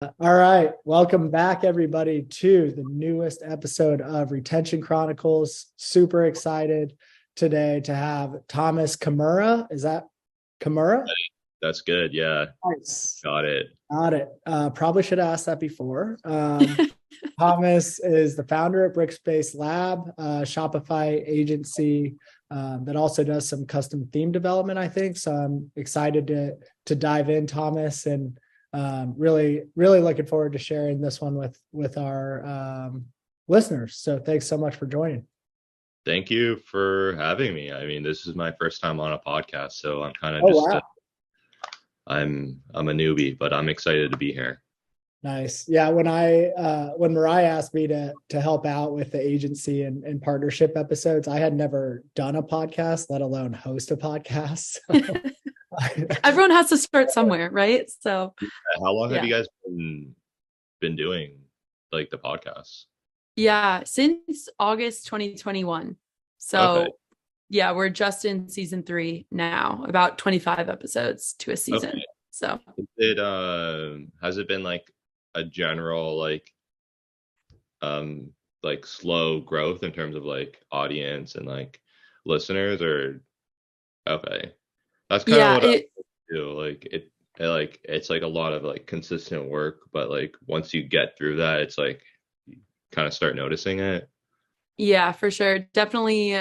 All right. Welcome back, everybody, to the newest episode of Retention Chronicles. Super excited today to have Thomas Kimura. Is that Kimura? That's good. Yeah, Nice. got it. Got it. Probably should have asked that before. Thomas is the founder at Brickspace Lab, a Shopify agency that also does some custom theme development, I think. So I'm excited to dive in, Thomas, and really looking forward to sharing this one with our listeners. So thanks so much for joining. Thank you for having me. I mean, this is my first time on a podcast, so I'm kind of Wow. I'm a newbie, but I'm excited to be here. Nice. Yeah. When Mariah asked me to help out with the agency and partnership episodes, I had never done a podcast, let alone host a podcast. Everyone has to start somewhere, right? So How long have you guys been doing like the podcast? Yeah, since August 2021. So Okay. yeah, we're just in season 3 now, about 25 episodes to a season. Okay. So Has it been like a general like slow growth in terms of like audience and like listeners, or okay. That's kind of what I do. It's like a lot of like consistent work, but like once you get through that, it's like you kind of start noticing it. yeah, for sure. Definitely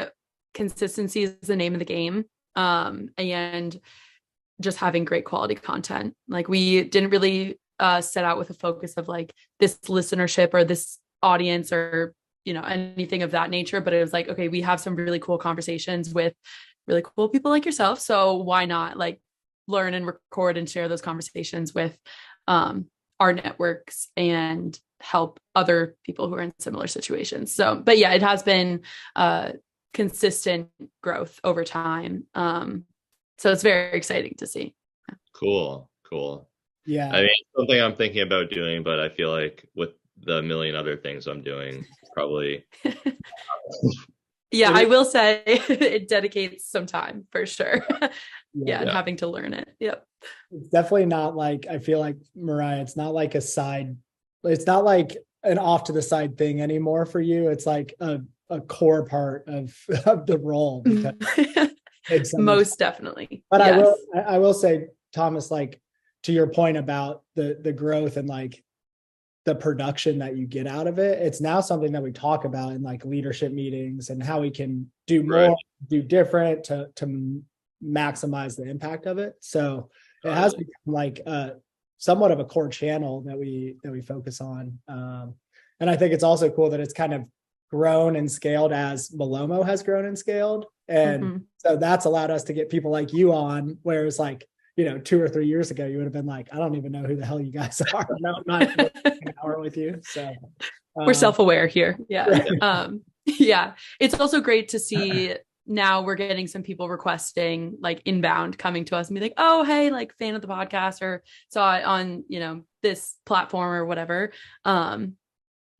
consistency is the name of the game. And just having great quality content. Like we didn't really set out with a focus of like this listenership or this audience or anything of that nature, but it was like, okay, we have some really cool conversations with really cool people like yourself, so why not like learn and record and share those conversations with our networks and help other people who are in similar situations. So but yeah, it has been consistent growth over time. So it's very exciting to see. Cool. Yeah. I mean, it's something I'm thinking about doing, but I feel like with the million other things I'm doing, probably. Yeah, I will say it dedicates some time for sure. Yeah. And having to learn it. Yep. It's definitely not like, I feel like, Mariah, it's not like it's not like an off to the side thing anymore for you. It's like a core part of the role. Most definitely. But yes. I will say, Thomas, like to your point about the growth and like the production that you get out of it, it's now something that we talk about in like leadership meetings and how we can do more, do different to maximize the impact of it. So it has become like somewhat of a core channel that we focus on. And I think it's also cool that it's kind of grown and scaled as Malomo has grown and scaled. And so that's allowed us to get people like you on, whereas like, 2 or 3 years ago, you would have been like, I don't even know who the hell you guys are. No, I'm not an hour with you. So we're self-aware here. Yeah. Yeah. It's also great to see now we're getting some people requesting like inbound coming to us and be like, oh, hey, like fan of the podcast or saw it on, this platform or whatever. And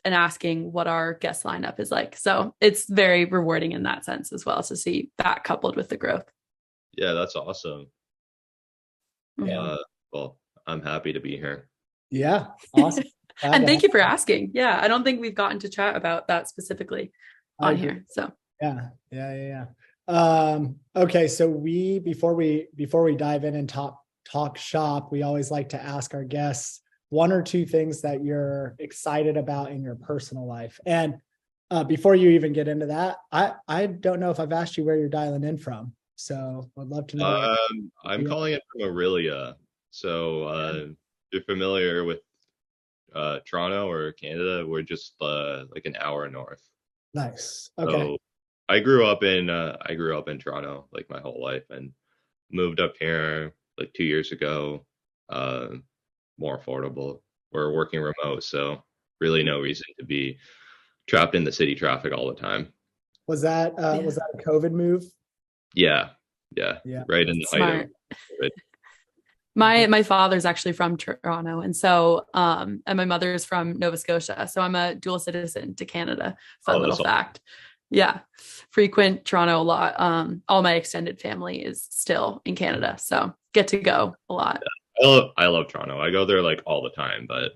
asking what our guest lineup is like. So it's very rewarding in that sense as well to see that coupled with the growth. Yeah, that's awesome. Yeah. Well, I'm happy to be here. Yeah. Awesome. And thank you for asking. Yeah. I don't think we've gotten to chat about that specifically on here. So yeah. Okay. So before we dive in and talk shop, we always like to ask our guests 1 or 2 things that you're excited about in your personal life. And before you even get into that, I don't know if I've asked you where you're dialing in from. So I'd love to know. I'm calling it from Aurelia. So you're familiar with Toronto or Canada? We're just like an hour north. Nice. Okay. So I grew up in Toronto like my whole life and moved up here like 2 years ago. More affordable. We're working remote, so really no reason to be trapped in the city traffic all the time. Was that a COVID move? Yeah. Right in the height of it. My father's actually from Toronto, and so and my mother's from Nova Scotia, so I'm a dual citizen to Canada. Fun little fact. Yeah, frequent Toronto a lot. All my extended family is still in Canada, so get to go a lot. I love Toronto. I go there like all the time, but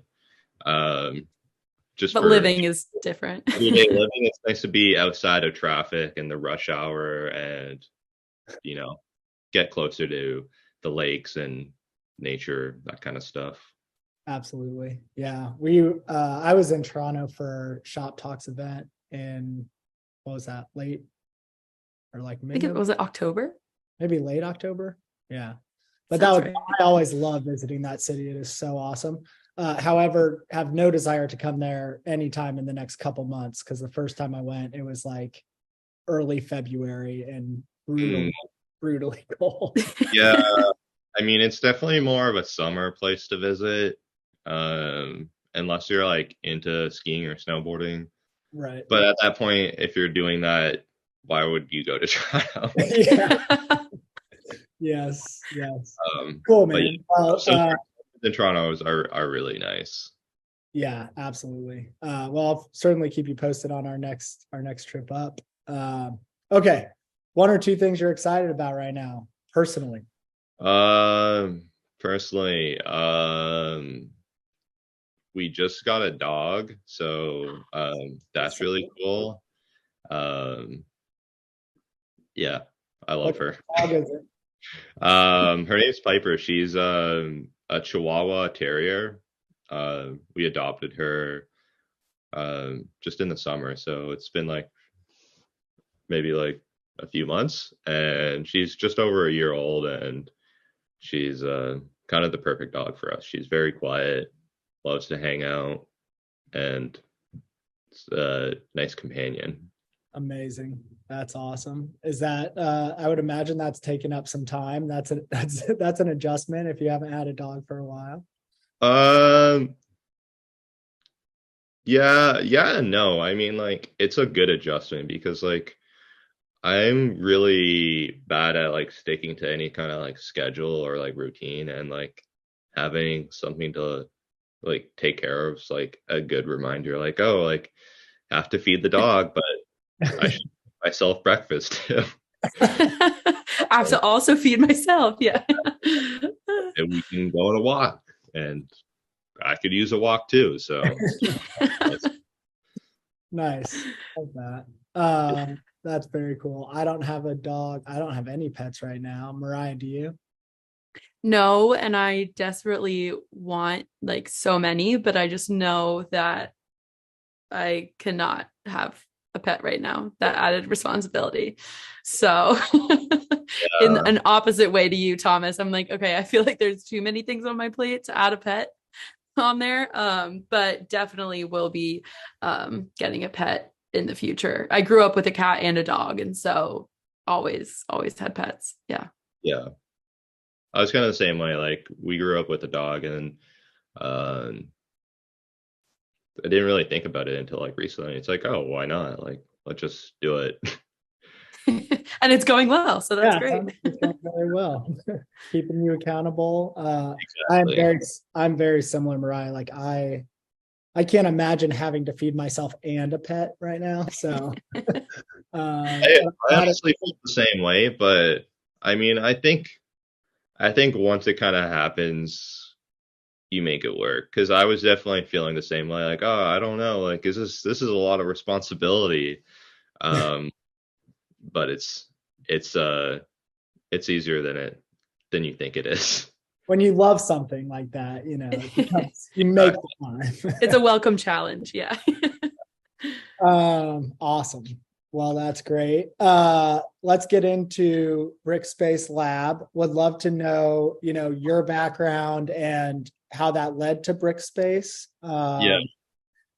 Just But for living is different. everyday living, it's nice to be outside of traffic and the rush hour and, you know, get closer to the lakes and nature, that kind of stuff. Absolutely. Yeah. I was in Toronto for Shop Talks event in, what was that, late or like I think it was October. maybe late October. Yeah. But Sounds that was, right. I always love visiting that city. It is so awesome. However, have no desire to come there anytime in the next couple months, because the first time I went, it was like early February and brutally cold. Yeah, I mean, it's definitely more of a summer place to visit, unless you're like into skiing or snowboarding. Right. But at that point, if you're doing that, why would you go to Toronto? Yeah. Yes. Yes. Cool, But man. yeah, some in Toronto are really nice. Yeah, absolutely. Well, I'll certainly keep you posted on our next trip up. Okay. One or two things you're excited about right now, personally. Personally, we just got a dog, so that's really cool. Yeah, I love What her. dog is it? Her name's Piper. She's a Chihuahua Terrier. We adopted her just in the summer, so it's been like maybe like a few months, and she's just over a year old, and she's kind of the perfect dog for us. She's very quiet, loves to hang out, and it's a nice companion. Amazing. That's awesome. Is that I would imagine that's taken up some time. That's an adjustment if you haven't had a dog for a while. Um, yeah and no. I mean, like, it's a good adjustment because like I'm really bad at like sticking to any kind of like schedule or like routine, and like having something to like take care of is like a good reminder, like, oh, like have to feed the dog, but I should make myself breakfast too. I have to also feed myself. Yeah. And we can go on a walk, and I could use a walk too. So Nice. Love that. That's very cool. I don't have a dog. I don't have any pets right now. Mariah, do you? No, and I desperately want like so many, but I just know that I cannot have a pet right now, that added responsibility. So in an opposite way to you, Thomas, I'm like, okay, I feel like there's too many things on my plate to add a pet on there. But definitely will be getting a pet in the future. I grew up with a cat and a dog, and so always had pets. Yeah. yeah, I was kind of the same way. Like we grew up with a dog, and I didn't really think about it until like recently. It's like, oh, why not? Like, let's just do it. And it's going well, so that's great. It's going very well. Keeping you accountable. Exactly. I'm very similar, Mariah. Like I can't imagine having to feed myself and a pet right now. So I honestly feel the same way, but I mean, I think once it kind of happens, you make it work. Because I was definitely feeling the same way, like, oh, I don't know, like, this is a lot of responsibility, um, but it's easier than you think it is. when you love something like that, you make the time. It's a welcome challenge. Yeah. Awesome. Well, that's great. Let's get into Brickspace Lab. Would love to know, your background and how that led to Brickspace. Yeah.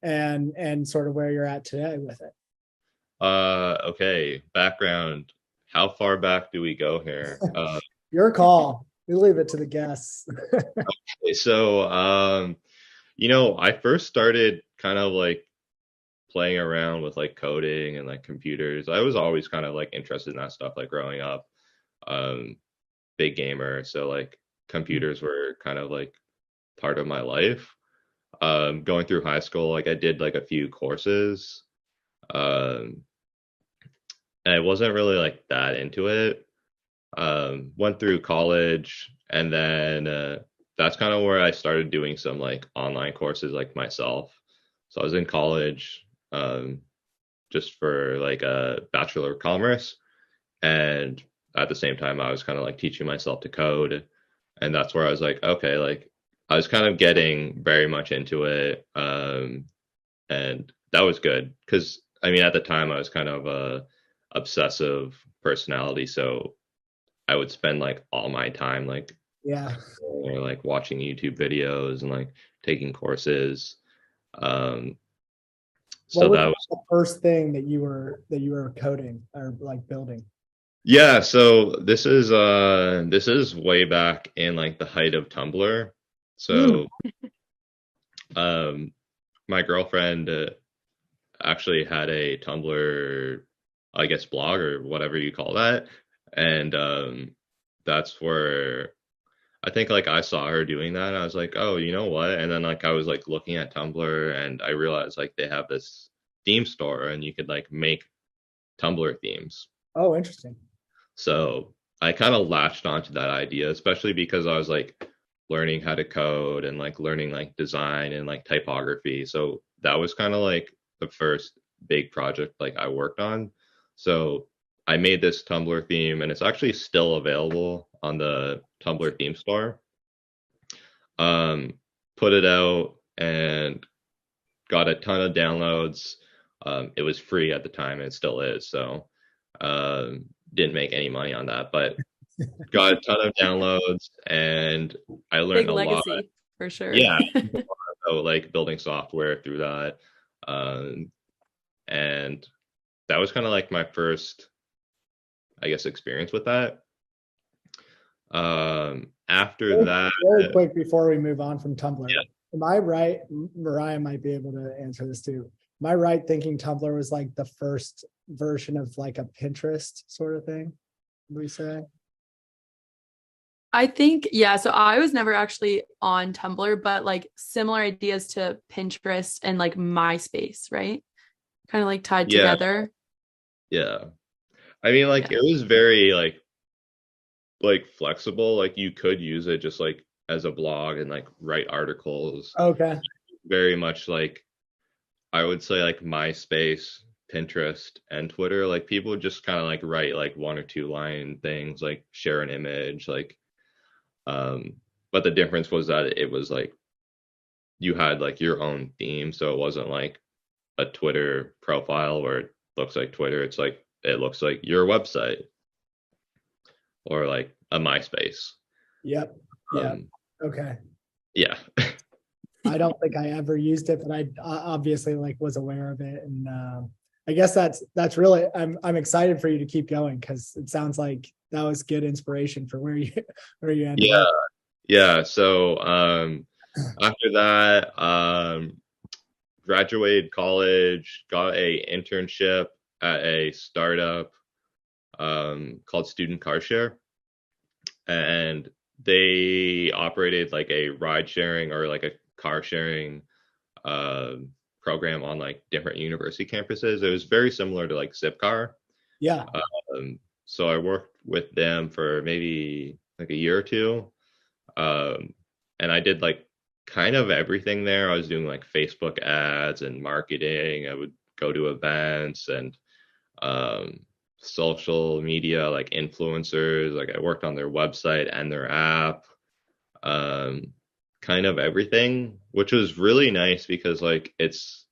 And sort of where you're at today with it. Okay. Background. How far back do we go here? Your call. We leave it to the guests. Okay, so, I first started kind of like playing around with like coding and like computers. I was always kind of like interested in that stuff, like growing up. Um, Big gamer, so like computers were kind of like part of my life. Going through high school, like I did like a few courses, um, and I wasn't really like that into it. Went through college, and then that's kind of where I started doing some like online courses like myself. So I was in college, just for like a Bachelor of Commerce, and at the same time I was kind of like teaching myself to code, and that's where I was like, okay, like I was kind of getting very much into it, and that was good because I mean at the time I was kind of a obsessive personality, so I would spend like all my time like Yeah. like watching YouTube videos and like taking courses. Um, What so was that was the first thing that you were coding or like building? yeah. So this is way back in like the height of Tumblr. Mm. So um, my girlfriend actually had a Tumblr, I guess, blog or whatever you call that, and that's where I think like I saw her doing that. And I was like, oh, you know what? And then like I was like looking at Tumblr and I realized like they have this theme store and you could like make Tumblr themes. Oh, interesting. So I kind of latched onto that idea, especially because I was like learning how to code and like learning like design and like typography. So that was kind of like the first big project like I worked on. So I made this Tumblr theme and it's actually still available on the Tumblr theme store. Um, put it out and got a ton of downloads. It was free at the time and it still is. So didn't make any money on that, but got a ton of downloads and I learned Big a lot. legacy for sure. Yeah, so like building software through that. Um, and that was kind of like my first, I guess, experience with that. After that, Really quick before we move on from Tumblr, yeah, am I right? Mariah might be able to answer this too. Am I right thinking Tumblr was like the first version of like a Pinterest sort of thing? Would we say? I think, yeah. So I was never actually on Tumblr, but like similar ideas to Pinterest and like MySpace, right? Kind of like tied yeah, together. yeah. I mean, like Yeah. it was very like flexible. Like you could use it just like as a blog and like write articles. Okay. Very much like I would say like MySpace, Pinterest, and Twitter. Like people would just kind of like write like one or two line things, like share an image, like um but the difference was that it was like you had like your own theme, so it wasn't like a Twitter profile where it looks like Twitter. It's like it looks like your website or like a MySpace. Yep. Yeah. Um Okay. yeah. I don't think I ever used it, but I obviously like was aware of it, and I guess that's really I'm excited for you to keep going because it sounds like that was good inspiration for where you where you ended Yeah. up. Yeah. So after that, graduated college, got a internship at a startup called Student Car Share, and they operated like a ride sharing or like a car sharing uh, program on like different university campuses. It was very similar to like Zipcar. Yeah. So I worked with them for maybe like a year or two, um, and I did like kind of everything there. I was doing like Facebook ads and marketing. I would go to events and um, social media, like influencers. Like I worked on their website and their app, um, kind of everything, which was really nice because like it's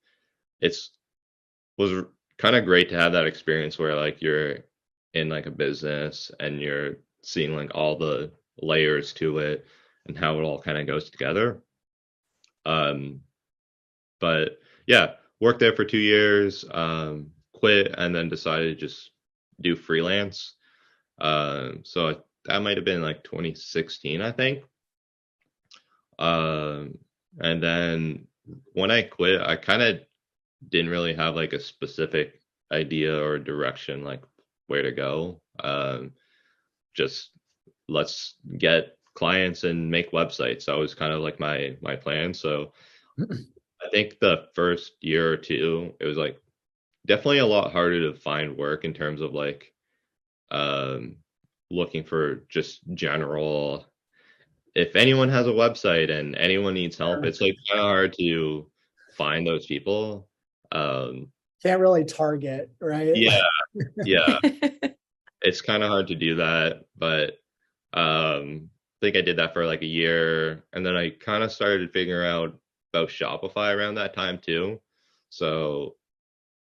was kind of great to have that experience where like you're in like a business and you're seeing like all the layers to it and how it all kind of goes together. Um, but yeah, worked there for 2 years, quit, and then decided to just do freelance. So that might have been like 2016, I think. Um, and then when I quit, I kind of didn't really have like a specific idea or direction, like where to go. Just let's get clients and make websites. That was kind of like my plan. So I think the first year or two, it was like definitely a lot harder to find work in terms of like um looking for just general if anyone has a website and anyone needs help, it's like kind of hard to find those people. Can't really target, right? Yeah, yeah. It's kind of hard to do that, but I think I did that for like a year, and then I kind of started figuring out about Shopify around that time too. So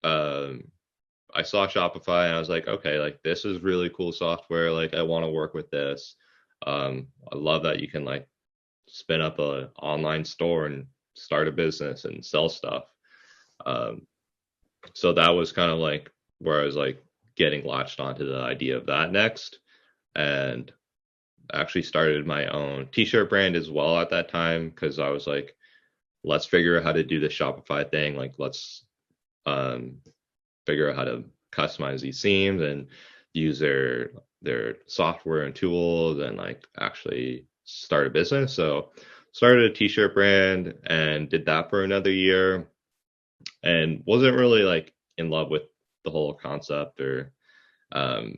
um, I saw Shopify and I was like, okay, like this is really cool software. Like I want to work with this. I love that you can like spin up a online store and start a business and sell stuff. Um, so that was kind of like where I was like getting latched onto the idea of that next, and actually started my own t-shirt brand as well at that time because I was like, let's figure out how to do the Shopify thing. Like let's um, figure out how to customize these themes and use their software and tools and like actually start a business. So started a t-shirt brand and did that for another year and wasn't really like in love with the whole concept or um,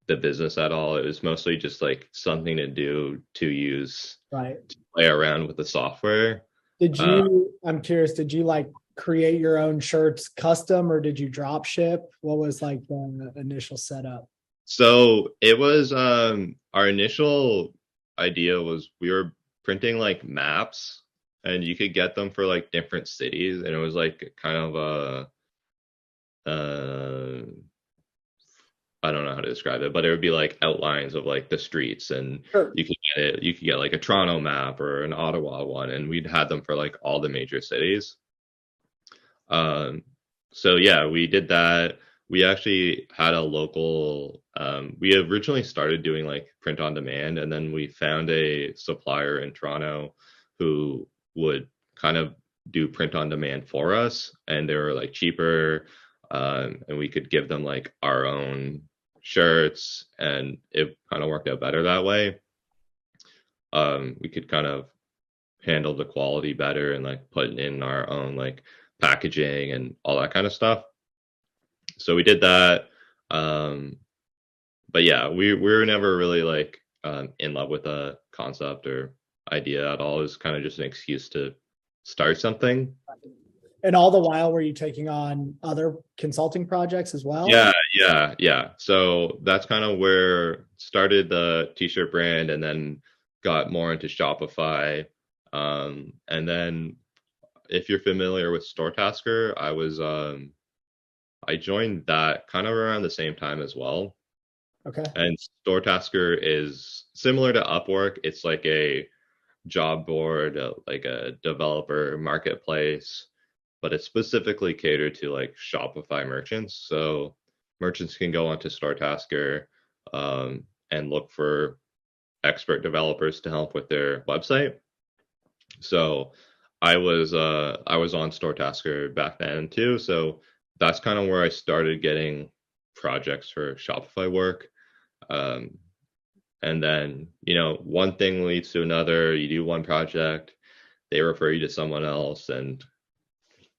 the business at all. It was mostly just like something to do to use Right. to play around with the software. I'm curious, did you like create your own shirts custom or did you drop ship? What was like the initial setup? So it was our initial idea was we were printing like maps and you could get them for like different cities and it was like kind of I don't know how to describe it, but it would be like outlines of like the streets and Sure. you could get like a Toronto map or an Ottawa one and we'd had them for like all the major cities. Um, so yeah, we did that. We actually had a local, we originally started doing like print on demand, and then we found a supplier in Toronto who would kind of do print on demand for us, and they were like cheaper, and we could give them like our own shirts, and it kind of worked out better that way. We could kind of handle the quality better and like put in our own like packaging and all that kind of stuff. So we did that. Um, but yeah, we were never really like in love with the concept or idea at all. It was kind of just an excuse to start something. And all the while, were you taking on other consulting projects as well? Yeah. So that's kind of where started the t-shirt brand and then got more into Shopify. And then if you're familiar with StoreTasker, I joined that kind of around the same time as well. Okay. And StoreTasker is similar to Upwork. It's like a job board, like a developer marketplace, but it's specifically catered to like Shopify merchants. So merchants can go onto StoreTasker and look for expert developers to help with their website. So I was on StoreTasker back then too. So that's kind of where I started getting projects for Shopify work. Um, and then, one thing leads to another. You do one project, they refer you to someone else, and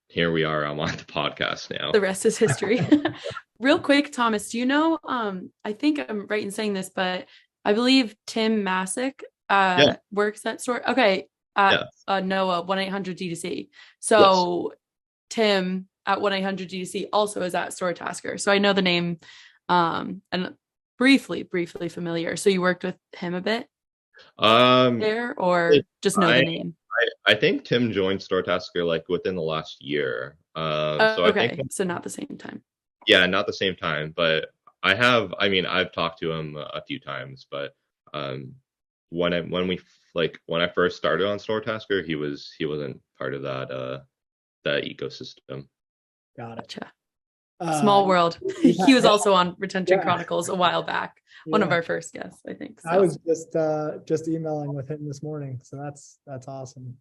here we are. I'm on the podcast now. The rest is history. Real quick, Thomas, do you know, I think I'm right in saying this, but I believe Tim Masick works at Store. Okay. Noah, 1-800-DTC. So yes. Tim at 1-800-DTC also is at StoreTasker. So I know the name and briefly familiar. So you worked with him a bit there or just know the name? I think Tim joined StoreTasker like within the last year. So not the same time. Yeah, not the same time, but I've talked to him a few times, but when I first started on StoreTasker, he wasn't part of that ecosystem. Got it. Small world. He was also on Retention Chronicles a while back. One of our first guests, I think. So. I was just emailing with him this morning, so that's awesome.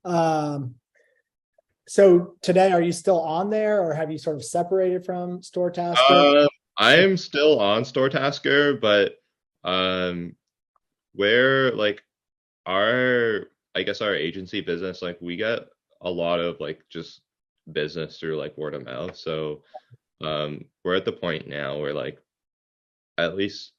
So today, are you still on there, or have you sort of separated from StoreTasker? I am still on StoreTasker, but where like our agency business, like we get a lot of like just business through like word of mouth. So we're at the point now where like at least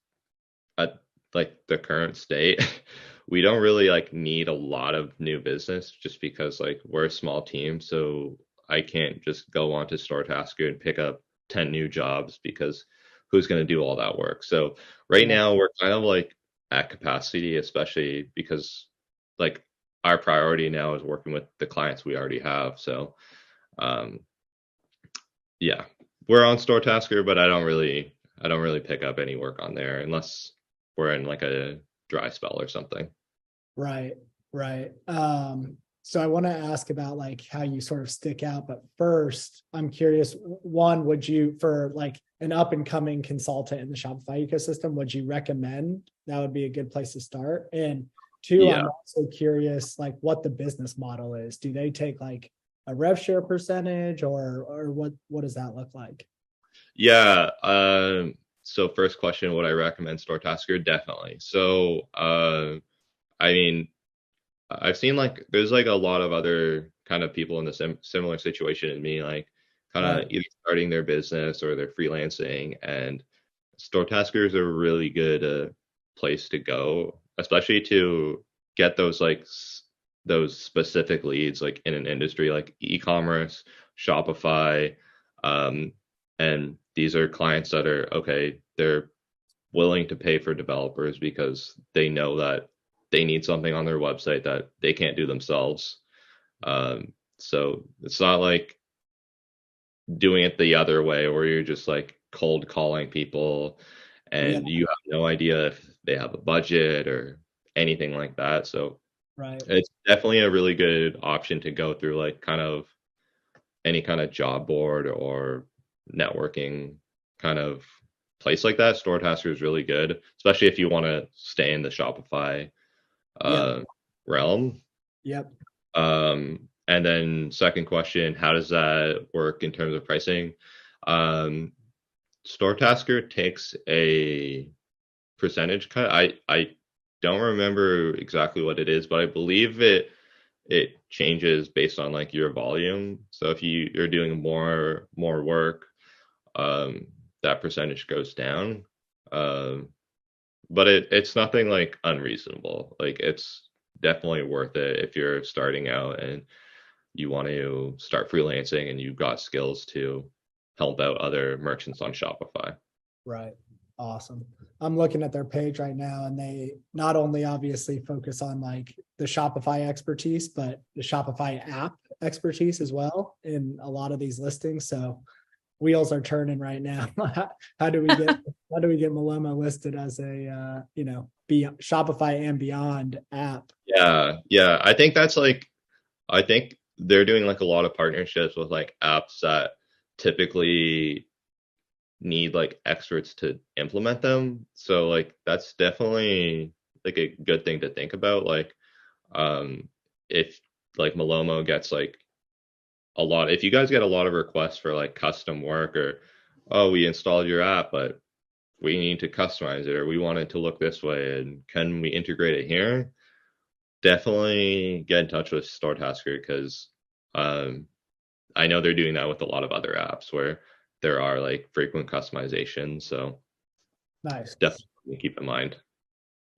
at like the current state we don't really like need a lot of new business just because like we're a small team. So I can't just go onto StoreTasker and pick up 10 new jobs because who's going to do all that work? So right Yeah. now we're kind of like at capacity, especially because like our priority now is working with the clients we already have. So um, yeah, we're on StoreTasker, but I don't really pick up any work on there unless we're in like a dry spell or something. Right, right. So I want to ask about like how you sort of stick out, but first, I'm curious, one, would you, for like an up and coming consultant in the Shopify ecosystem, would you recommend that would be a good place to start? And two, Yeah. I'm also curious like what the business model is. Do they take like a rev share percentage or what does that look like? Yeah. So first question, would I recommend StoreTasker? Definitely. So I mean, I've seen like there's like a lot of other kind of people in the similar situation as me, like kind Right. of either starting their business or they're freelancing, and StoreTasker is a really good place to go, especially to get those like those specific leads, like in an industry like e-commerce, Shopify, um, and these are clients that are okay. They're willing to pay for developers because they know that they need something on their website that they can't do themselves. So it's not like doing it the other way where you're just like cold calling people Yeah. and you have no idea if they have a budget or anything like that. So Right. it's definitely a really good option to go through, like kind of any kind of job board or networking kind of place like that. StoreTasker is really good, especially if you want to stay in the Shopify Yep. uh, realm. Yep. And then second question, how does that work in terms of pricing? Um, StoreTasker takes a percentage cut. I don't remember exactly what it is, but I believe it changes based on like your volume. So if you're doing more work, um, that percentage goes down. Um, but it's nothing like unreasonable. Like it's definitely worth it if you're starting out and you want to start freelancing and you've got skills to help out other merchants on Shopify. Right. Awesome. I'm looking at their page right now and they not only obviously focus on like the Shopify expertise, but the Shopify app expertise as well in a lot of these listings. So wheels are turning right now. How do we get Maloma listed as a be Shopify and beyond app? Yeah. I think that's like I think they're doing like a lot of partnerships with like apps that typically need like experts to implement them. So like that's definitely like a good thing to think about. Like if like Malomo gets like a lot, if you guys get a lot of requests for like custom work or oh we installed your app but we need to customize it or we want it to look this way and can we integrate it here? Definitely get in touch with StoreTasker because um I know they're doing that with a lot of other apps where there are like frequent customizations. So Nice. definitely keep in mind.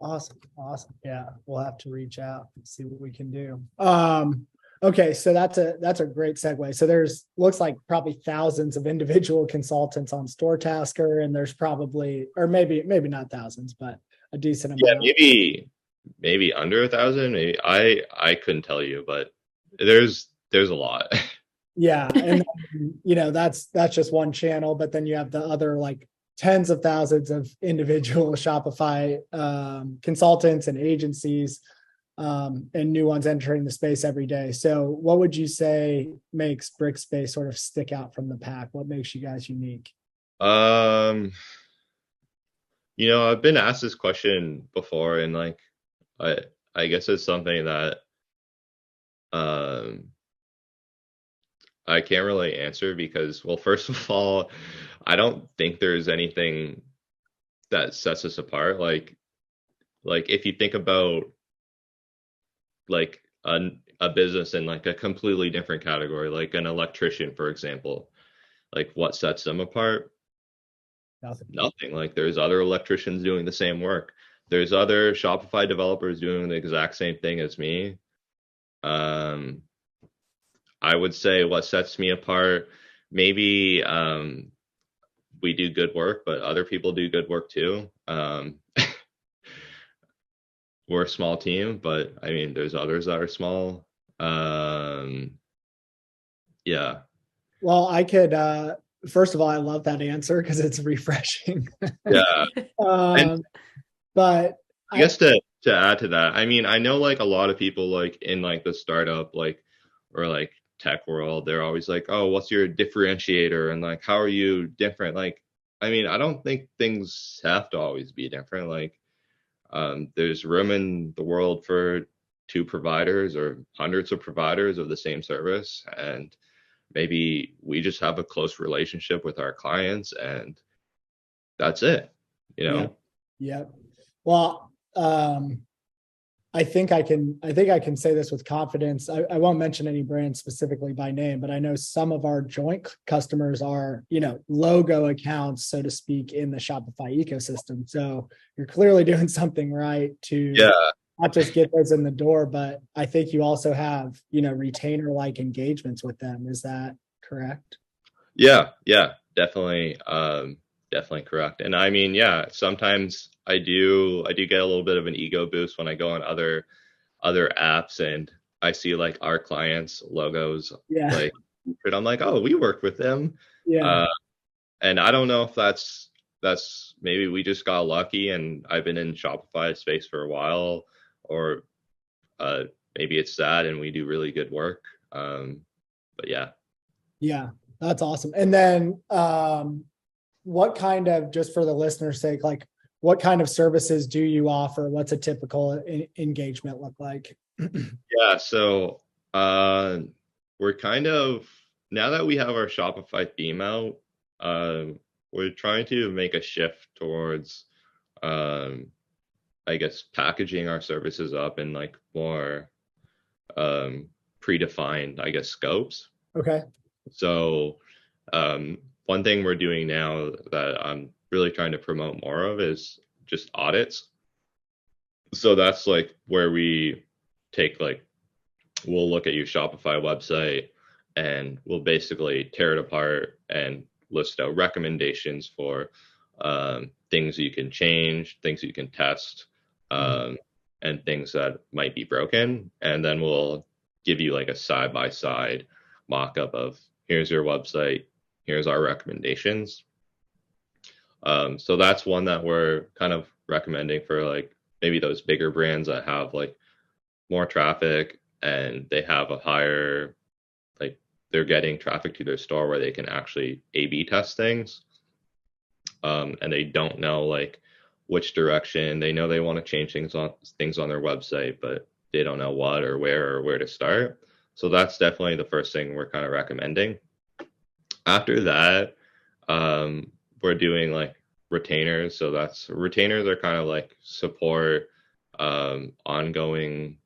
Awesome. Awesome. Yeah. We'll have to reach out and see what we can do. Okay. So that's a great segue. So there's looks like probably thousands of individual consultants on StoreTasker, and there's probably, or maybe not thousands, but a decent Yeah, amount. maybe under 1,000. Maybe I couldn't tell you, but there's a lot. Yeah. And then, that's just one channel, but then you have the other like tens of thousands of individual Shopify consultants and agencies and new ones entering the space every day. So what would you say makes Brickspace sort of stick out from the pack? What makes you guys unique? Um, I've been asked this question before, and like I I guess it's something that um I can't really answer because, well, first of all, I don't think there's anything that sets us apart. Like if you think about like a business in like a completely different category, like an electrician, for example, like what sets them apart? Nothing. Nothing. Like there's other electricians doing the same work. there's other Shopify developers doing the exact same thing as me. I would say what sets me apart, maybe we do good work, but other people do good work too. We're a small team, but I mean, there's others that are small. Yeah. Well, I could, first of all, I love that answer because it's refreshing. Yeah. And But I guess to add to that, I mean, I know like a lot of people like in like the startup, like, or like tech world, they're always like, oh, what's your differentiator? And like, how are you different? Like, I mean, I don't think things have to always be different. Like, there's room in the world for two providers or hundreds of providers of the same service. And maybe we just have a close relationship with our clients and that's it, you know? Yeah. Well, I think I can say this with confidence. I won't mention any brands specifically by name, but I know some of our joint customers are, logo accounts, so to speak, in the Shopify ecosystem. So you're clearly doing something right to not just get those in the door, but I think you also have, retainer-like engagements with them. Is that correct? Yeah, definitely. Definitely correct. And I mean, yeah, sometimes I do get a little bit of an ego boost when I go on other apps and I see like our clients' logos, like, but I'm like, oh, we work with them. Yeah. And I don't know if that's maybe we just got lucky and I've been in Shopify space for a while, or maybe it's that and we do really good work. But yeah. Yeah, that's awesome. And then what kind of, just for the listener's sake, like what kind of services do you offer? What's a typical engagement look like? Yeah, so we're kind of, now that we have our Shopify theme out, we're trying to make a shift towards I guess packaging our services up in like more predefined, I guess, scopes. Okay. So one thing we're doing now that I'm really trying to promote more of is just audits. So that's like where we take like, we'll look at your Shopify website and we'll basically tear it apart and list out recommendations for things you can change, things you can test, and things that might be broken. And then we'll give you like a side-by-side mock-up of here's your website, here's our recommendations. So that's one that we're kind of recommending for like maybe those bigger brands that have like more traffic and they have a higher, like they're getting traffic to their store where they can actually A/B test things. And they don't know like which direction. They know they want to change things on their website, but they don't know what or where to start. So that's definitely the first thing we're kind of recommending. After that, we're doing like retainers. So that's, retainers are kind of like support, ongoing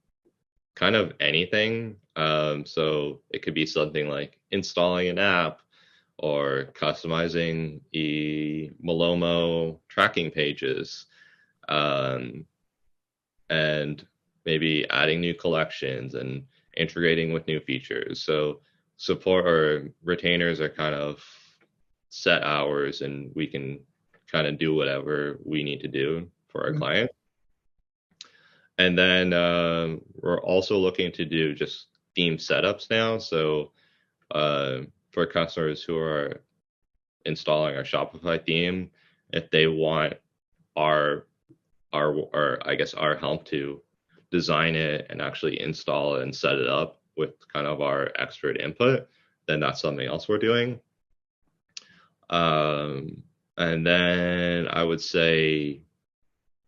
kind of anything. So it could be something like installing an app or customizing Malomo tracking pages, and maybe adding new collections and integrating with new features. So support or retainers are kind of set hours and we can kind of do whatever we need to do for our client. And then we're also looking to do just theme setups now. So for customers who are installing our Shopify theme, if they want our I guess our help to design it and actually install it and set it up with kind of our expert input, then that's something else we're doing. And then I would say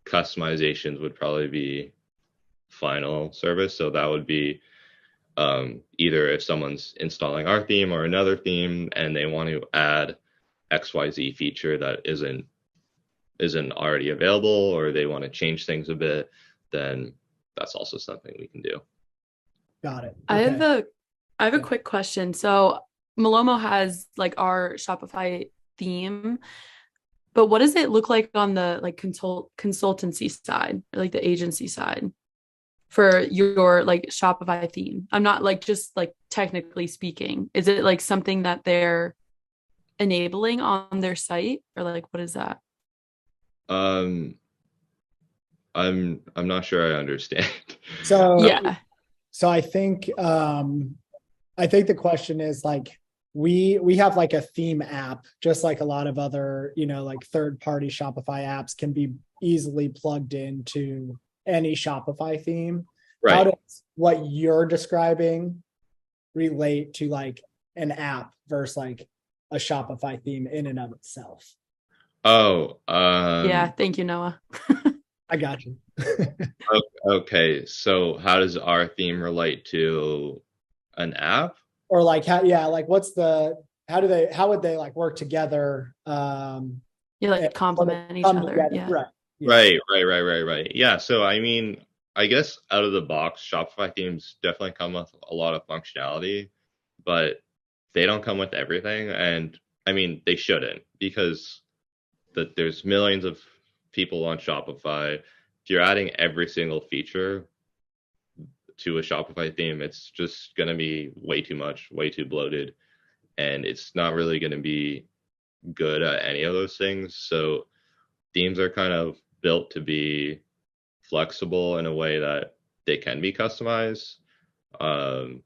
customizations would probably be final service. So that would be either if someone's installing our theme or another theme and they want to add XYZ feature that isn't already available, or they want to change things a bit, then that's also something we can do. Got it. Okay. I have a quick question. So Malomo has like our Shopify theme. But what does it look like on the like consultancy side, or like the agency side for your like Shopify theme? I'm not like just like technically speaking. Is it like something that they're enabling on their site, or like what is that? Um, I'm not sure I understand. So Yeah. so I think the question is like we have like a theme app, just like a lot of other, like third-party Shopify apps can be easily plugged into any Shopify theme. How Right. does what you're describing relate to like an app versus like a Shopify theme in and of itself? Oh, Yeah. Thank you, Noah. I got you. okay. So how does our theme relate to an app? Or like how, yeah, like how would they like work together? You And like sort of complement each come other. together. Yeah. Right. Yeah. Right. Yeah. So I mean, I guess out of the box, Shopify themes definitely come with a lot of functionality, but they don't come with everything. And I mean, they shouldn't, because there's millions of people on Shopify. If you're adding every single feature to a Shopify theme, it's just going to be way too much, way too bloated, and it's not really going to be good at any of those things. So themes are kind of built to be flexible in a way that they can be customized. Um,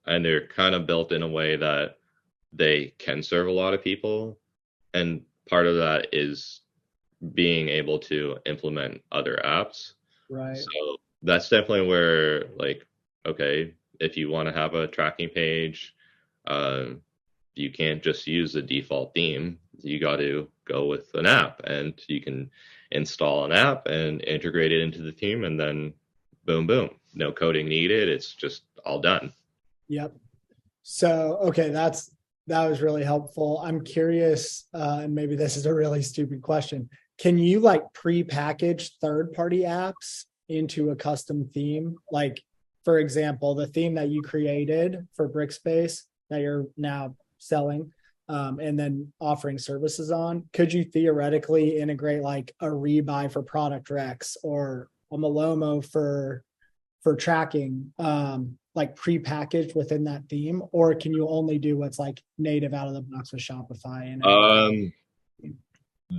and they're kind of built in a way that they can serve a lot of people. And part of that is being able to implement other apps. Right. So that's definitely where, like, okay, if you want to have a tracking page, um, you can't just use the default theme. You got to go with an app, and you can install an app and integrate it into the theme, and then boom, boom, no coding needed. It's just all done. Yep. So, okay, that was really helpful. I'm curious, and maybe this is a really stupid question. Can you like pre-package third-party apps into a custom theme? Like, for example, the theme that you created for Brickspace that you're now selling, and then offering services on, could you theoretically integrate like a rebuy for product Rex or a Malomo for tracking, like pre-packaged within that theme, or can you only do what's like native out of the box with Shopify? And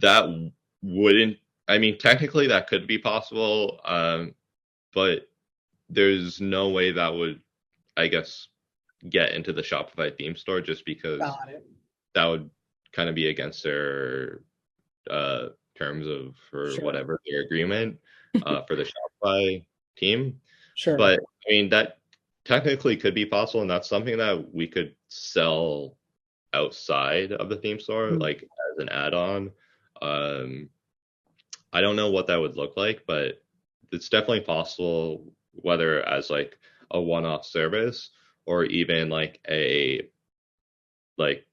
That wouldn't, I mean, technically that could be possible, but there's no way that would, I guess, get into the Shopify theme store, just because got it. that would kind of be against their terms of, or Sure. whatever, their agreement for the Shopify team. Sure. But I mean, that technically could be possible, and that's something that we could sell outside of the theme store, like as an add-on. Um, I don't know what that would look like, but it's definitely possible, whether as like a one-off service, or even like a, like,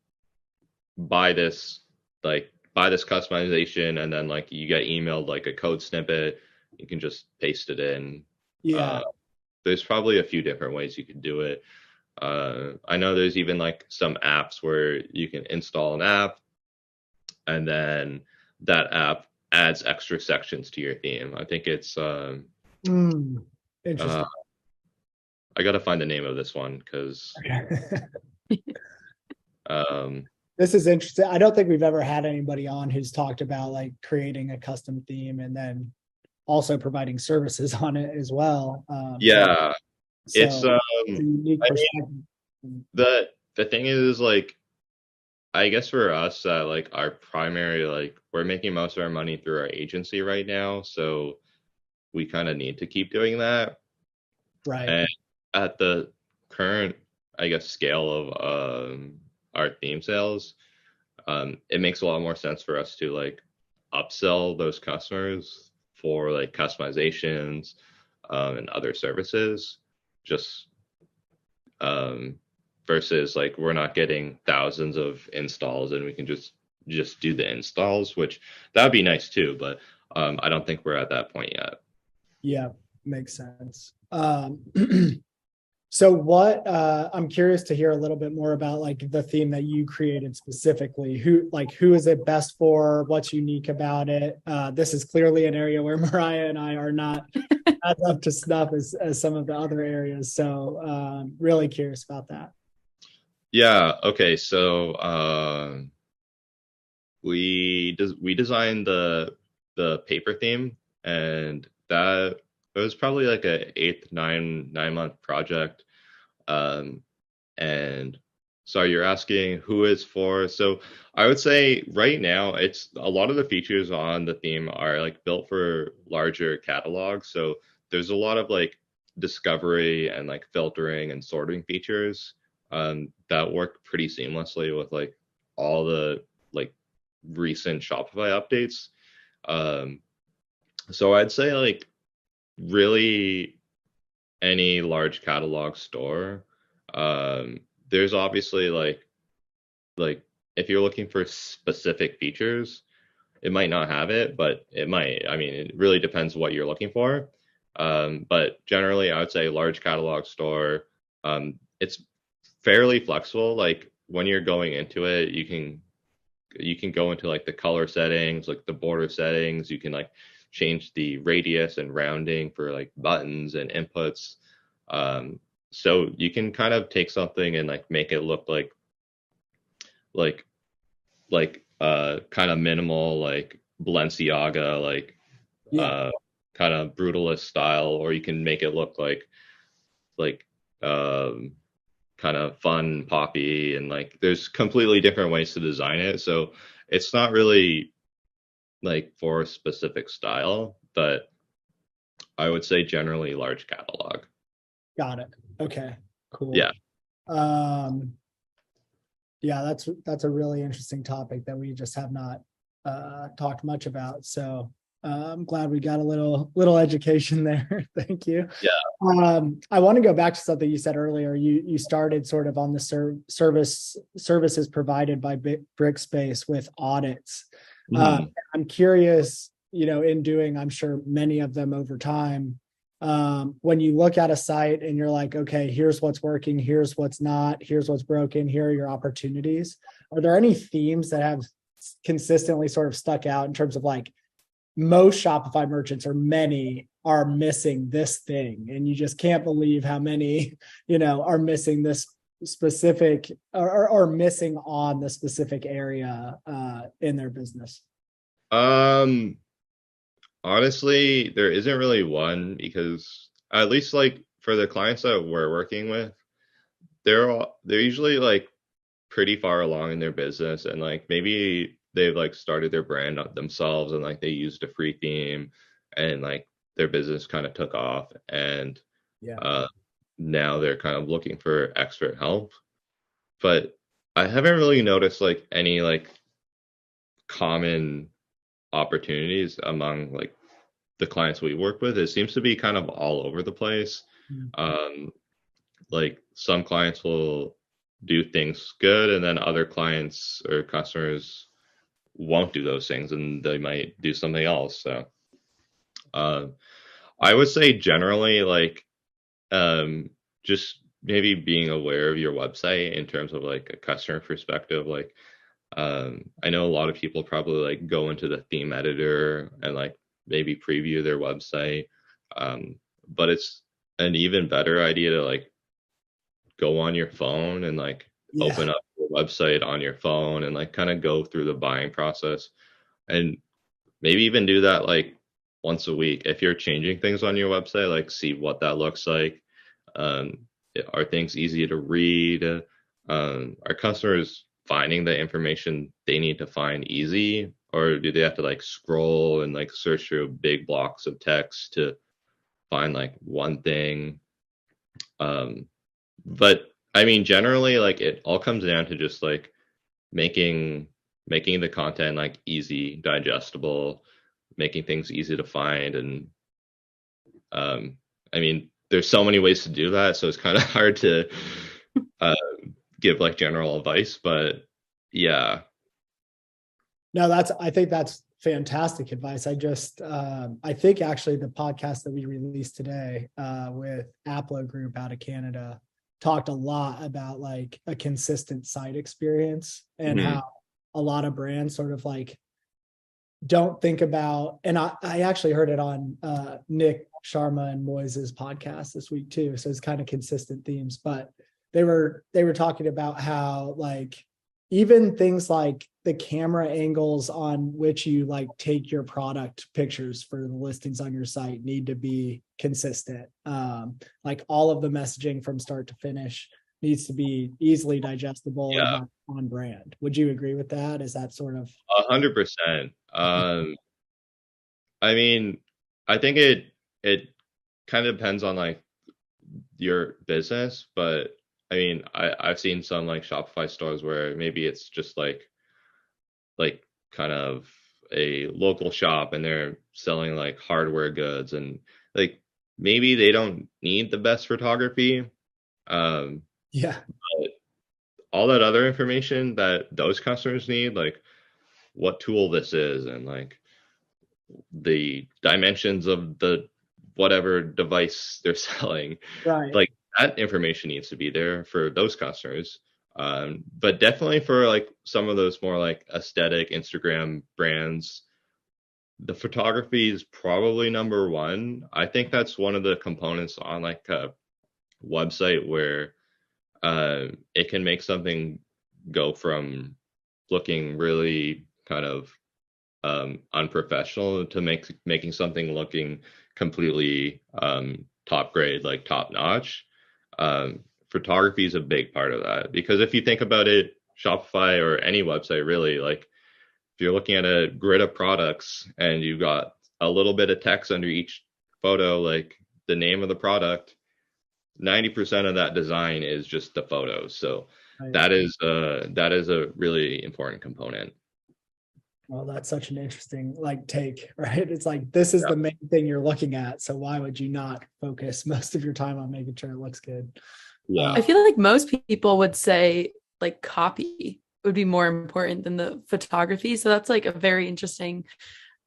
buy this buy this customization, and then like you get emailed like a code snippet, you can just paste it in. Yeah. Uh, there's probably a few different ways you could do it. I know there's even like some apps where you can install an app, and then that app adds extra sections to your theme. I think it's Interesting. I gotta find the name of this one, because This is interesting. I don't think we've ever had anybody on who's talked about like creating a custom theme and then also providing services on it as well. yeah, So it's a unique I perspective. mean, the thing is, like, I guess for us, like our primary, like, we're making most of our money through our agency right now, so we kind of need to keep doing that. Right. And at the current, I guess, scale of our theme sales, it makes a lot more sense for us to like upsell those customers for like customizations, and other services, just versus like we're not getting thousands of installs, and we can just do the installs, which that would be nice too, but I don't think we're at that point yet. Yeah, makes sense. So what, I'm curious to hear a little bit more about like the theme that you created specifically. Who is it best for? What's unique about it? This is clearly an area where Mariah and I are not as up to snuff as some of the other areas. So really curious about that. Yeah. Okay. So we designed the paper theme, and that it was probably like a 9 month project. And so you're asking who is for. So I would say right now it's a lot of the features on the theme are like built for larger catalogs. So there's a lot of like discovery and like filtering and sorting features that work pretty seamlessly with like all the like recent Shopify updates. Um, so I'd say like really any large catalog store. There's obviously like if you're looking for specific features, it might not have it, but it might. I mean, it really depends what you're looking for. But generally, I would say large catalog store. It's fairly flexible. Like when you're going into it, you can go into like the color settings, like the border settings. You can like change the radius and rounding for like buttons and inputs. So you can kind of take something and like make it look like kind of minimal, like Balenciaga, like kind of brutalist style, or you can make it look like kind of fun poppy, and like there's completely different ways to design it. So it's not really like for a specific style, but I would say generally large catalog. Got it. Okay, cool. Yeah. Yeah, that's a really interesting topic that we just have not talked much about. So I'm glad we got a little education there. Thank you. Yeah. I want to go back to something you said earlier. You started sort of on the services provided by Brickspace with audits. I'm curious, in doing, I'm sure many of them over time, when you look at a site and you're like, okay, here's what's working, here's what's not, here's what's broken, here are your opportunities. Are there any themes that have consistently sort of stuck out in terms of like most Shopify merchants, or many, are missing this thing, and you just can't believe how many, are missing this specific or missing on the specific area in their business? Honestly, there isn't really one, because at least like for the clients that we're working with, they're usually like pretty far along in their business, and like maybe they've like started their brand themselves, and like they used a free theme, and like their business kind of took off, and now they're kind of looking for expert help. But I haven't really noticed like any like common opportunities among like the clients we work with. It seems to be kind of all over the place. Like some clients will do things good, and then other clients or customers won't do those things, and they might do something else. So I would say generally like just maybe being aware of your website in terms of like a customer perspective. Like I know a lot of people probably like go into the theme editor and like maybe preview their website, but it's an even better idea to like go on your phone and like open up your website on your phone and like kind of go through the buying process, and maybe even do that like once a week. If you're changing things on your website, like see what that looks like. Are things easy to read? Are customers finding the information they need to find easy, or do they have to like scroll and like search through big blocks of text to find like one thing? But I mean, generally, like it all comes down to just like making the content like easy, digestible, making things easy to find. And I mean, there's so many ways to do that, so it's kind of hard to give like general advice, but yeah. No, I think that's fantastic advice. I think actually the podcast that we released today with Aplo Group out of Canada, talked a lot about like a consistent site experience and how a lot of brands sort of like don't think about, and I actually heard it on Nick Sharma and Moise's podcast this week too. So it's kind of consistent themes, but they were talking about how like even things like the camera angles on which you like take your product pictures for the listings on your site need to be consistent. Like all of the messaging from start to finish needs to be easily digestible and not on brand. Would you agree with that? Is that sort of 100%? I mean, I think it kind of depends on like your business, but I mean, I've seen some like Shopify stores where maybe it's just like kind of a local shop and they're selling like hardware goods, and like maybe they don't need the best photography. yeah. But all that other information that those customers need, like what tool this is and like the dimensions of the whatever device they're selling, Right. like that information needs to be there for those customers. But definitely for like some of those more like aesthetic Instagram brands, the photography is probably number one. I think that's one of the components on like a website where it can make something go from looking really kind of unprofessional to making something looking completely top grade, like top notch. Photography is a big part of that, because if you think about it, Shopify or any website really, like if you're looking at a grid of products and you've got a little bit of text under each photo, like the name of the product, 90% of that design is just the photos. So that is a really important component. Well, that's such an interesting like take, right? It's like, this is the main thing you're looking at. So why would you not focus most of your time on making sure it looks good? Yeah. I feel like most people would say like copy would be more important than the photography. So that's like a very interesting,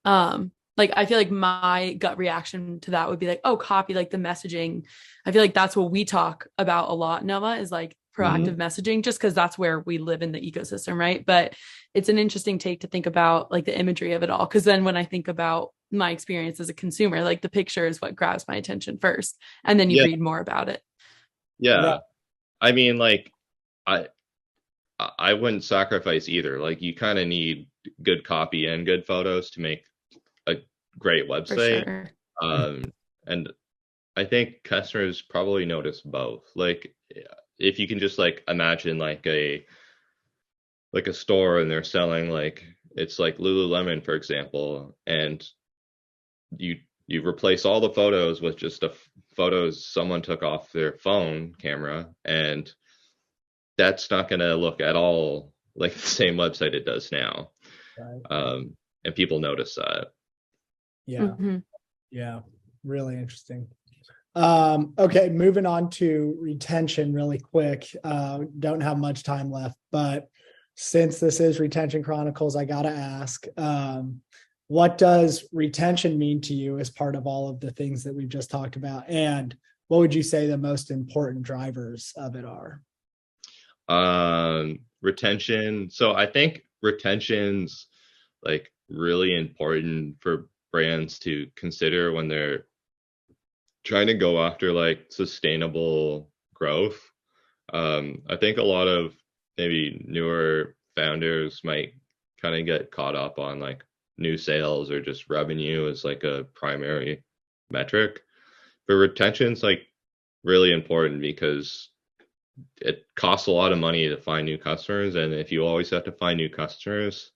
like I feel like my gut reaction to that would be like, oh, copy, like the messaging. I feel like that's what we talk about a lot, Noah, is like proactive messaging, just because that's where we live in the ecosystem, right? But it's an interesting take to think about like the imagery of it all, because then when I think about my experience as a consumer, like the picture is what grabs my attention first, and then you read more about it. Yeah. I mean, like I wouldn't sacrifice either. Like you kind of need good copy and good photos to make a great website. Sure. And I think customers probably notice both. Like if you can just like imagine like a store and they're selling like, it's like Lululemon, for example, and you replace all the photos with just the photos someone took off their phone camera, and that's not going to look at all like the same website it does now. Right. And people notice that. Yeah. Yeah. Really interesting. Okay, moving on to retention really quick. Don't have much time left, but since this is Retention Chronicles, I gotta ask, what does retention mean to you as part of all of the things that we've just talked about? And what would you say the most important drivers of it are? Retention. So I think retention's like really important for brands to consider when they're trying to go after like sustainable growth. I think a lot of maybe newer founders might kind of get caught up on like new sales or just revenue as like a primary metric. But retention's like really important because it costs a lot of money to find new customers, and if you always have to find new customers,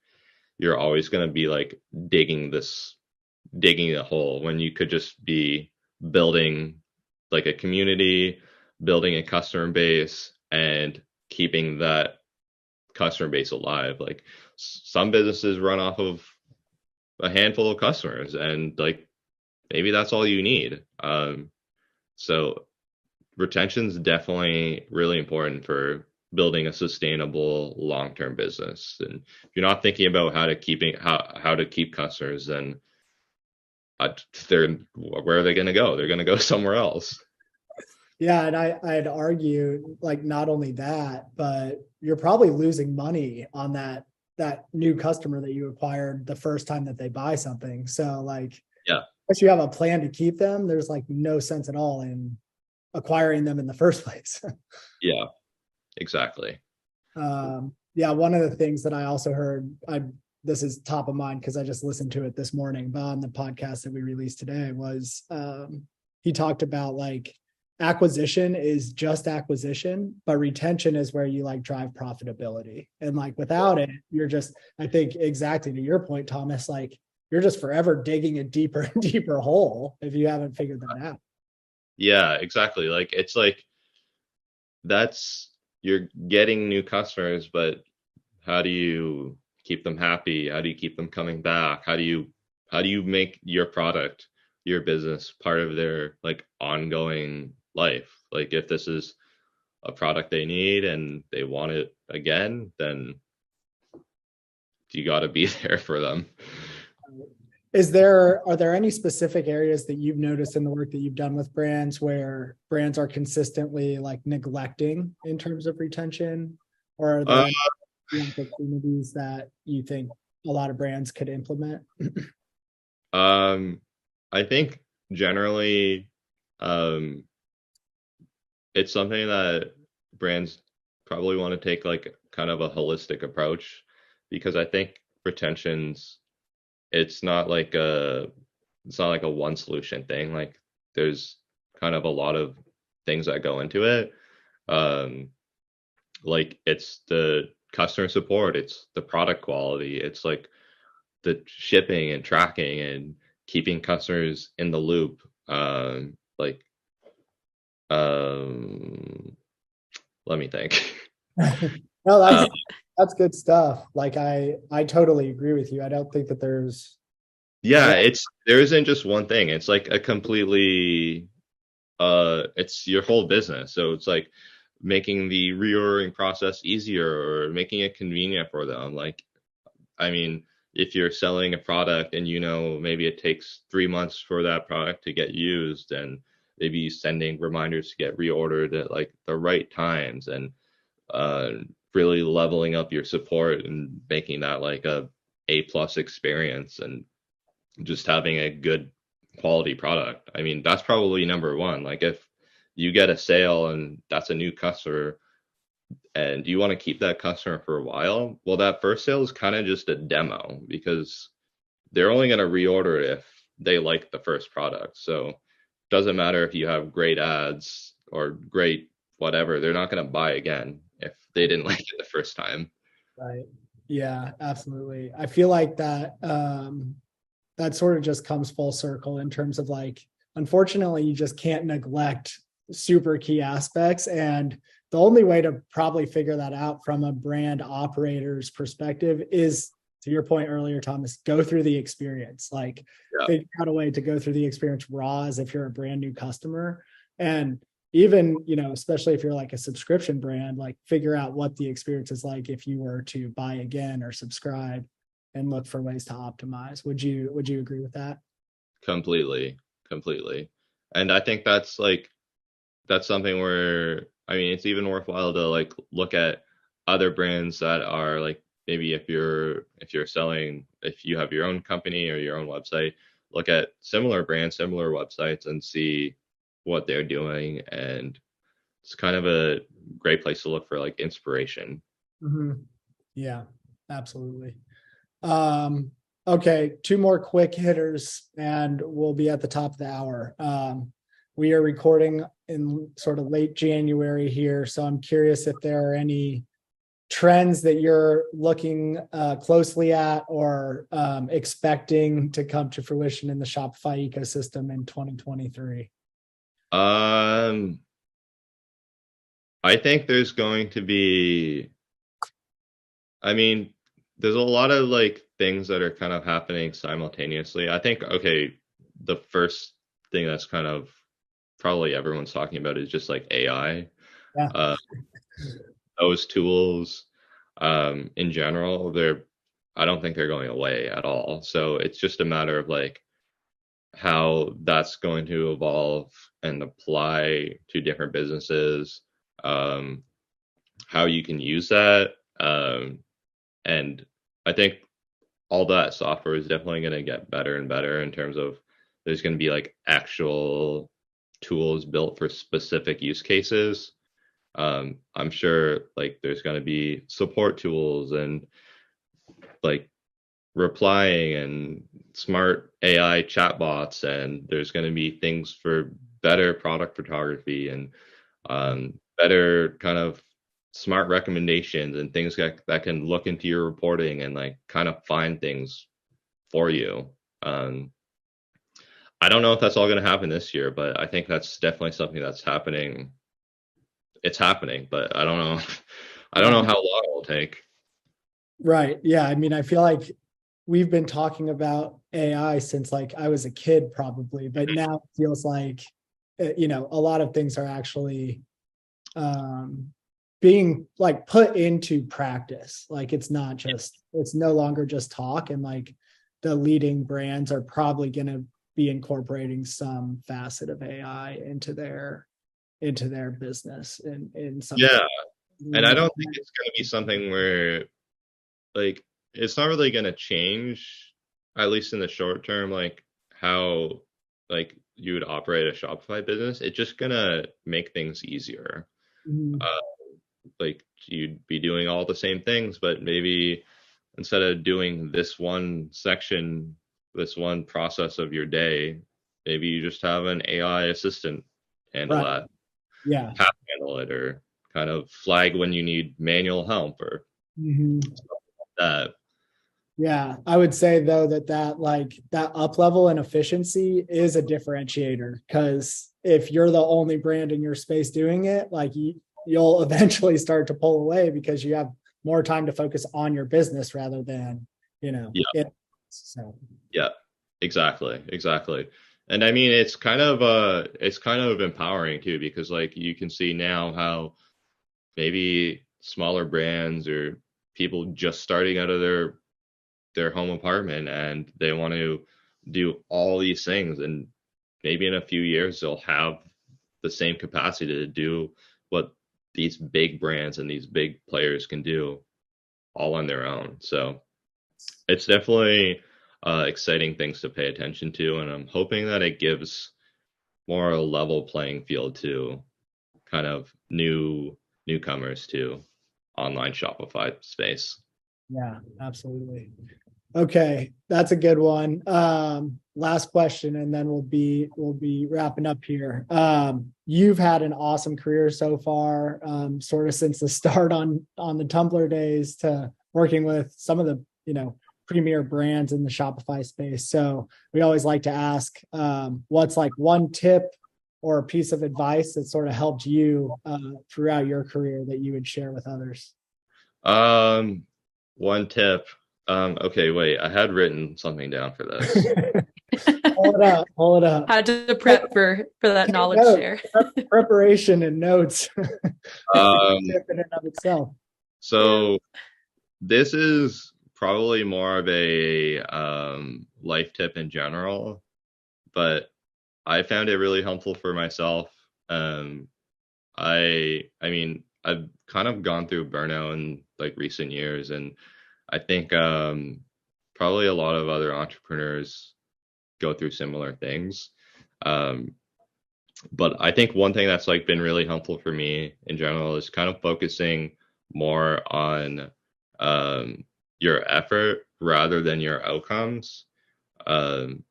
you're always going to be like digging a hole when you could just be building like a community, building a customer base, and keeping that customer base alive. Like some businesses run off of a handful of customers, and like maybe that's all you need. So retention is definitely really important for building a sustainable long-term business. And if you're not thinking about how to keep customers, then where are they going to go? They're going to go somewhere else. Yeah, and I'd argue like not only that, but you're probably losing money on that new customer that you acquired the first time that they buy something. So like, Yeah, unless you have a plan to keep them, there's like no sense at all in acquiring them in the first place. yeah, exactly. Yeah, one of the things that I also heard, this is top of mind because I just listened to it this morning, but on the podcast that we released today was he talked about like acquisition is just acquisition, but retention is where you like drive profitability. And like without it, you're just, I think exactly to your point, Thomas, like you're just forever digging a deeper and deeper hole if you haven't figured that out. Yeah, exactly. Like it's like that's you're getting new customers, but how do you keep them happy? How do you keep them coming back? How do you make your product, your business part of their like ongoing life? Like if this is a product they need and they want it again, then you got to be there for them. Are there any specific areas that you've noticed in the work that you've done with brands where brands are consistently like neglecting in terms of retention? Or are Uh, there any opportunities that you think a lot of brands could implement? I think generally, um, it's something that brands probably want to take like kind of a holistic approach because I think retention's it's not like a it's not like a one solution thing. Like there's kind of a lot of things that go into it. Um, like it's the customer support, it's the product quality, it's like the shipping and tracking and keeping customers in the loop. Like um, let me think. No, Uh, that's good stuff. Like I totally agree with you. I don't think that there's yeah, one. there isn't just one thing. It's like a completely it's your whole business. So it's like making the reordering process easier or making it convenient for them. Like I mean, if you're selling a product and you know maybe it takes 3 months for that product to get used, and maybe sending reminders to get reordered at like the right times, and uh, really leveling up your support and making that like a plus experience, and just having a good quality product. I mean, that's probably number one. Like if you get a sale and that's a new customer and you want to keep that customer for a while, well, that first sale is kind of just a demo because they're only going to reorder it if they like the first product. So it doesn't matter if you have great ads or great whatever, they're not going to buy again if they didn't like it the first time. Right. Yeah, absolutely. I feel like that that sort of just comes full circle in terms of like, unfortunately, you just can't neglect super key aspects. And the only way to probably figure that out from a brand operator's perspective is, to your point earlier, Thomas, go through the experience. Like Yeah, figure out a way to go through the experience raw as if you're a brand new customer. And even, especially if you're like a subscription brand, like figure out what the experience is like if you were to buy again or subscribe and look for ways to optimize. Would you agree with that? completely, completely. And I think that's something where I mean it's even worthwhile to like look at other brands that are like maybe if you're selling if you have your own company or your own website, look at similar brands, similar websites and see what they're doing, and it's kind of a great place to look for like inspiration. Mhm. Yeah, absolutely. Um, okay, two more quick hitters and we'll be at the top of the hour. We are recording in sort of late January here, so I'm curious if there are any trends that you're looking closely at or expecting to come to fruition in the Shopify ecosystem in 2023. Um, I think there's going to be I mean, there's a lot of like things that are kind of happening simultaneously. I think, okay, the first thing that's kind of probably everyone's talking about is just like AI. Yeah. Uh, those tools, in general, I don't think they're going away at all. So it's just a matter of like how that's going to evolve and apply to different businesses, how you can use that. And I think all that software is definitely going to get better and better in terms of there's going to be like actual tools built for specific use cases. I'm sure like there's going to be support tools and like replying and smart AI chatbots, and there's going to be things for better product photography and better kind of smart recommendations and things that can look into your reporting and like kind of find things for you. I don't know if that's all going to happen this year, but I think that's definitely something that's happening. It's happening, but I don't know. I don't know how long it will take. Right. Yeah. I mean, I feel like we've been talking about AI since like I was a kid probably, but now it feels like, you know, a lot of things are actually being like put into practice. Like it's not just, it's no longer just talk, and like the leading brands are probably going to be incorporating some facet of AI into their business in some. Yeah. And I don't think it's going to be something where like it's not really going to change, at least in the short term, like how like you would operate a Shopify business. It's just going to make things easier. Mhm. Like you'd be doing all the same things, but maybe instead of doing this one section, this one process of your day, maybe you just have an AI assistant handle Right. that, Yeah. path handle it, or kind of flag when you need manual help or Mhm. that. Yeah, I would say though that like that up level in efficiency is a differentiator, because if you're the only brand in your space doing it, like you'll eventually start to pull away because you have more time to focus on your business rather than, you know, Yeah. it. So Yeah, exactly. And I mean, it's kind of empowering too, because like you can see now how maybe smaller brands or people just starting out of their home apartment and they want to do all these things, and maybe in a few years they'll have the same capacity to do what these big brands and these big players can do all on their own. So it's definitely exciting things to pay attention to, and I'm hoping that it gives more a level playing field to kind of newcomers to online Shopify space. yeah, absolutely. Okay, that's a good one. Last question, and then we'll be wrapping up here. You've had an awesome career so far, sort of since the start on the Tumblr days to working with some of the, you know, premier brands in the Shopify space. So we always like to ask, what's like one tip or a piece of advice that sort of helped you throughout your career that you would share with others? One tip. Okay, wait, I had written something down for this. Hold it up. Hold it up. How to prep for that knowledge Notes, share. preparation and notes Um, in and of itself. so this is probably more of a life tip in general, but I found it really helpful for myself. Um, I mean, I've kind of gone through burnout in like recent years, and I think probably a lot of other entrepreneurs go through similar things. Um, but I think one thing that's like been really helpful for me in general is kind of focusing more on um, your effort rather than your outcomes. Um,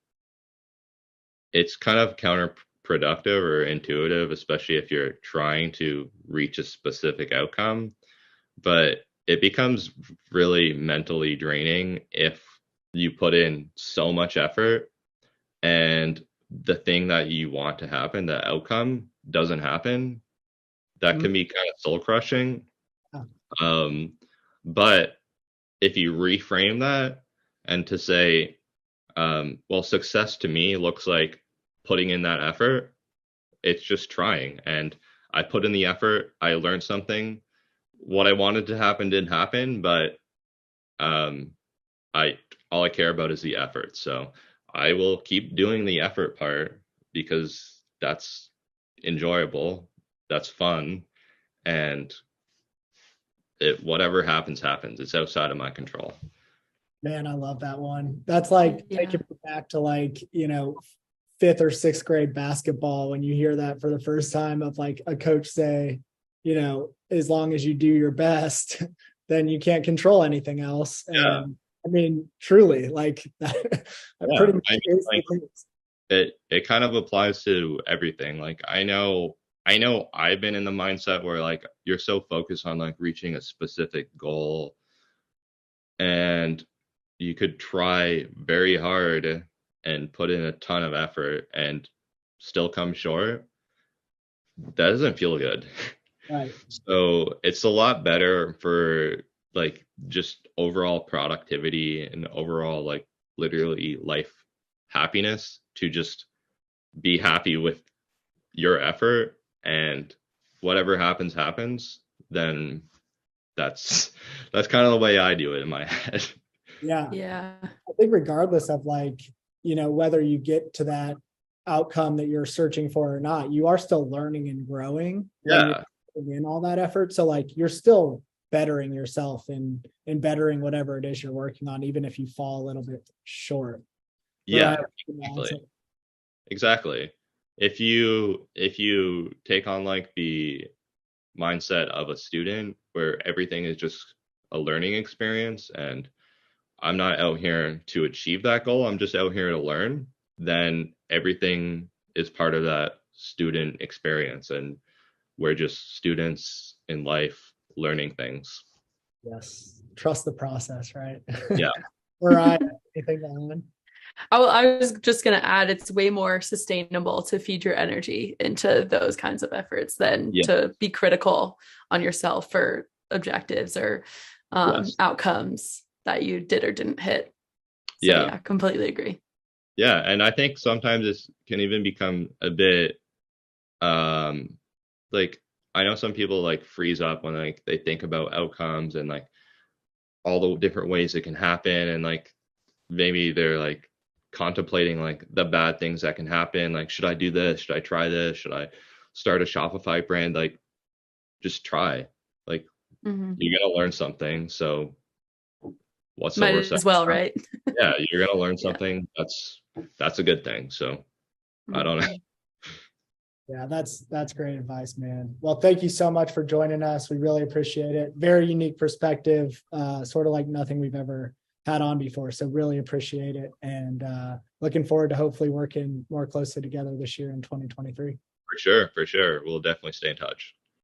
it's kind of counterproductive or intuitive, especially if you're trying to reach a specific outcome. But it becomes really mentally draining if you put in so much effort and the thing that you want to happen, the outcome, doesn't happen. That can be kind of soul crushing. Um, but if you reframe that and to say, well, success to me looks like putting in that effort. It's just trying. And I put in the effort. I learned something. What I wanted to happen didn't happen, but um, I all I care about is the effort. So I will keep doing the effort part because enjoyable, that's fun, and whatever happens, it's outside of my control. Man, I love that one. That's like taking me back to like, you know, 5th or 6th grade basketball, when you hear that for the first time, of like a coach say, you know, as long as you do your best, then you can't control anything else. Yeah. And I mean, truly, like that, Yeah. pretty much it kind of applies to everything. Like I know I've been in the mindset where like you're so focused on like reaching a specific goal, and you could try very hard and put in a ton of effort and still come short. That doesn't feel good. right. So it's a lot better for like just overall productivity and overall like literally life happiness to just be happy with your effort, and whatever happens, then that's kind of the way I do it in my head. Yeah. I think regardless of like, you know, whether you get to that outcome that you're searching for or not, you are still learning and growing when you're putting in all that effort. So like you're still bettering yourself and bettering whatever it is you're working on, even if you fall a little bit short. Yeah, exactly. If you take on like the mindset of a student where everything is just a learning experience and I'm not out here to achieve that goal, I'm just out here to learn, then everything is part of that student experience, and we're just students in life learning things. Yes. Trust the process, right? Yeah. Right. Anything on? I was just going to add, it's way more sustainable to feed your energy into those kinds of efforts than to be critical on yourself for objectives or outcomes that you did or didn't hit. So, yeah, completely agree. Yeah. And I think sometimes this can even become a bit like, I know some people like freeze up when like they think about outcomes and like all the different ways it can happen, and like maybe they're like contemplating like the bad things that can happen, like should I do this, should I try this, should I start a Shopify brand? Like just try, like you're gonna learn something, so what's might as well, right? Yeah, you're gonna learn something. That's a good thing. So I don't know. Yeah, that's great advice, man. Well, thank you so much for joining us. We really appreciate it. Very unique perspective, sort of like nothing we've ever had on before. So really appreciate it. And looking forward to hopefully working more closely together this year in 2023. For sure. We'll definitely stay in touch.